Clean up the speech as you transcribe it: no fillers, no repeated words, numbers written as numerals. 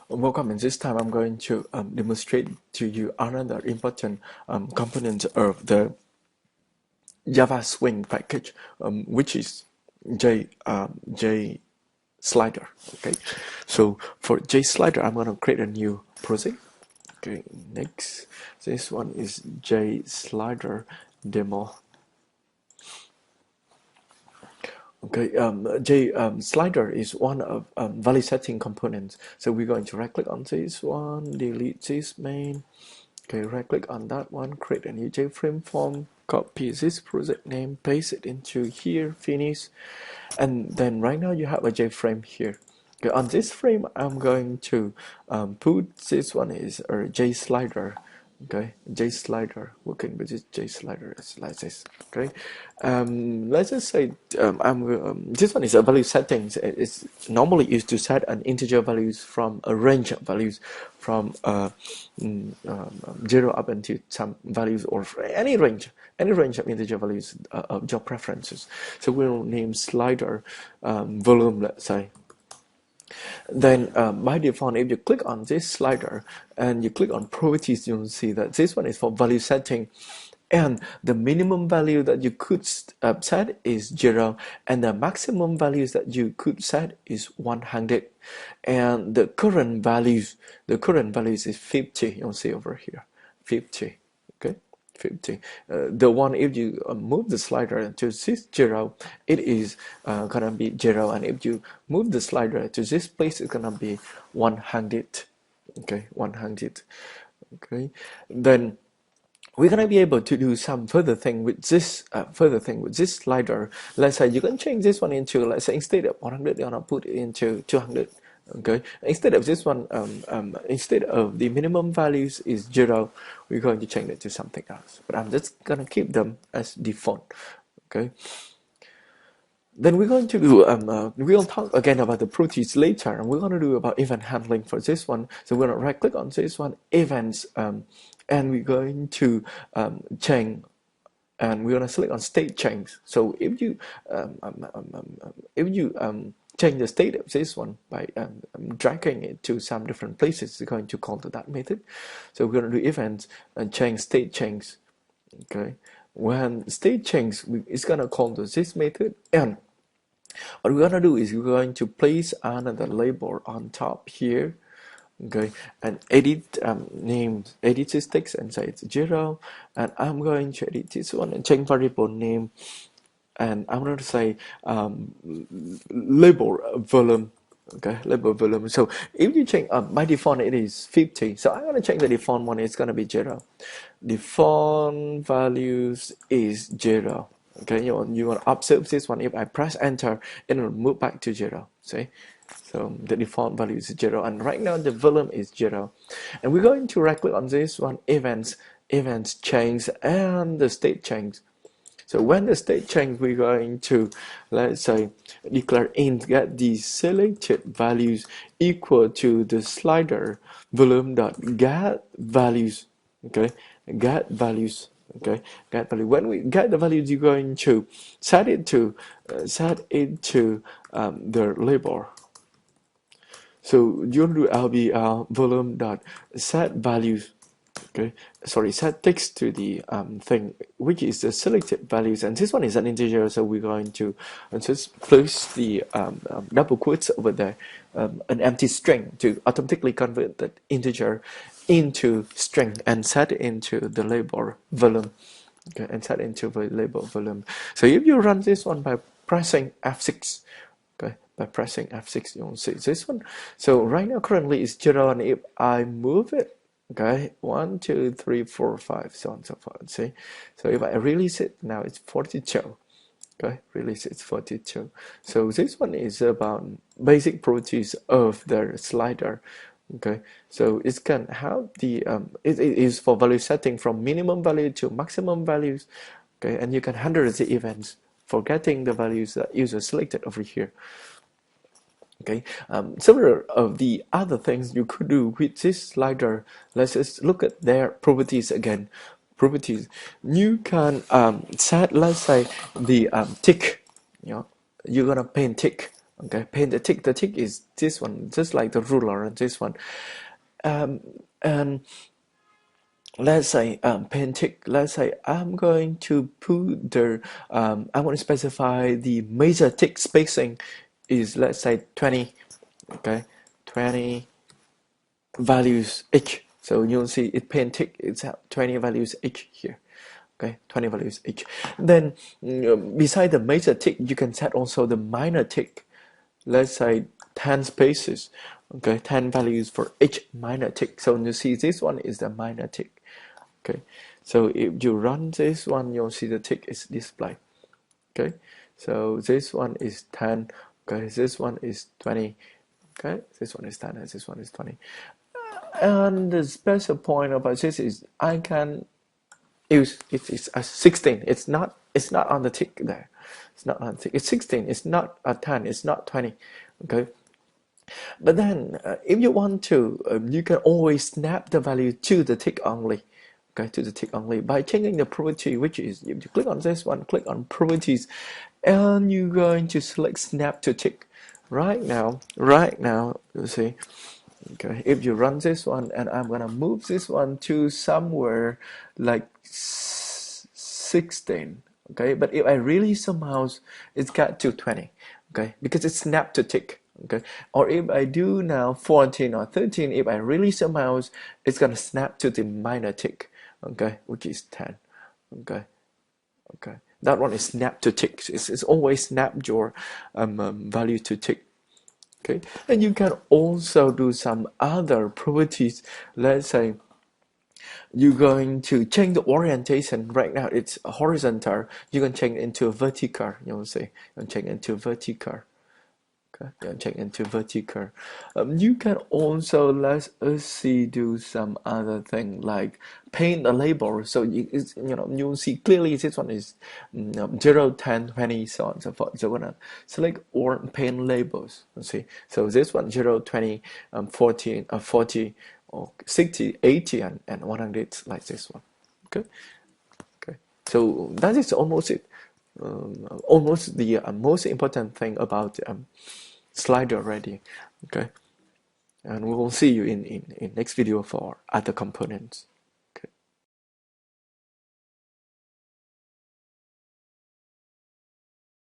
Welcome, and this time I'm going to demonstrate to you another important component of the Java Swing package, which is JSlider. Okay, so for JSlider, I'm going to create a new project. Okay, next, this one is JSlider demo. Okay, JSlider is one of value setting components. So we're going to right click on this one, delete this main. Okay, right click on that one, create a new JFrame form, copy this project name, paste it into here, finish. And then right now you have a JFrame here. Okay, on this frame, I'm going to put this one is a JSlider. Okay, JSlider, working with this JSlider is like this. Okay, let's just say this one is a value settings. It's normally used to set an integer values from a range of values from 0 up until some values or any range of integer values of your preferences. So we'll name slider volume, let's say. Then by default, if you click on this slider and you click on properties, you'll see that this one is for value setting, and the minimum value that you could set is 0, and the maximum values that you could set is 100, and the current values is 50. You'll see over here 50. Okay, 50. The one, if you move the slider to this 0, it is gonna be 0, and if you move the slider to this place, it's gonna be 100. Okay, 100. Okay, then we're gonna be able to do some further thing with this slider. Let's say you can change this one into, let's say, instead of 100, you're gonna put it into 200. Okay, instead of this one, instead of the minimum values is 0, we're going to change it to something else, but I'm just gonna keep them as default. Okay, then we're going to do we'll talk again about the properties later, and we're going to do about event handling for this one. So we're going to right click on this one, events, and we're going to change, and we're going to select on state change. So if you change the state of this one by dragging it to some different places, it's going to call to that method. So we're going to do events and change state change. Okay, when state change, it's going to call to this method, and what we're going to do is we're going to place another label on top here. Okay, and edit edit this text and say it's 0, and I'm going to edit this one and change variable name, and I'm going to say label volume. Okay, label volume. So if you change by default it is 50, so I'm going to change the default one. It's going to be 0. Default values is 0. Okay, you want to observe this one. If I press enter, it will move back to 0. See, so the default value is 0, and right now the volume is 0. And we're going to right click on this one, events change, and the state change. So when the state change, we're going to, let's say, declare int get the selected values equal to the slider volume dot get values. Okay, get values. Okay, get value. When we get the values, you're going to set it to the label. So you want to do lbl volume dot set values. Okay, sorry, set text to the thing, which is the selected values, and this one is an integer, so we're going to just place the double quotes over there, an empty string, to automatically convert that integer into string and set it into the label volume. Okay, and set into the label volume. So if you run this one by pressing F6, okay, by pressing F6, you'll see this one. So right now currently it's 0, and if I move it, okay, 1 2 3 4 5, so on and so forth. See, so if I release it now, it's 42. Okay, release it's 42. So this one is about basic properties of the slider. Okay, so it can help the it is for value setting from minimum value to maximum values. Okay, and you can handle the events for getting the values that user selected over here. Okay, several of the other things you could do with this slider. Let's just look at their properties again. Properties. You can set, let's say, the tick. You know, you're gonna paint tick. Okay, paint the tick. The tick is this one, just like the ruler and this one. And let's say paint tick. Let's say I'm going to put the I want to specify the major tick spacing is, let's say, 20. Okay, 20 values each. So you'll see it paint tick. It's 20 values each here. Okay, 20 values each. Then beside the major tick, you can set also the minor tick. Let's say 10 spaces. Okay, 10 values for each minor tick. So you see this one is the minor tick. Okay, so if you run this one, you'll see the tick is displayed. Okay, so this one is 10. Okay, this one is 20. Okay, this one is 10 and this one is 20. And the special point about this is I can use it's a 16. It's not on the tick there. It's not on the tick. It's 16. It's not a 10. It's not 20. Okay. But then if you want to, you can always snap the value to the tick only. Okay, to the tick only by changing the property, which is if you click on this one, click on properties, and you're going to select snap to tick. Right now, you see. Okay, if you run this one, and I'm gonna move this one to somewhere like 16. Okay, but if I release the mouse, it's got to 20. Okay, because it's snap to tick. Okay, or if I do now 14 or 13, if I release the mouse, it's gonna snap to the minor tick. Okay, which is 10. Okay, that one is snap to tick. It's always snap your value to tick. Okay, and you can also do some other properties. Let's say you're going to change the orientation. Right now it's horizontal. You can change it into vertical. You'll see. You can change it into vertical. Okay, you can change into vertical. You can also, let us see, do some other thing like paint a label. So you'll see clearly this one is 0, 10, 20, so on and so forth. So we're gonna select or paint labels. You see, so this one 0, 20, 40, 40, or 60, 80, and 100, like this one. Okay. So that is almost it. Almost the most important thing about slider already. Okay, and we will see you in next video for other components.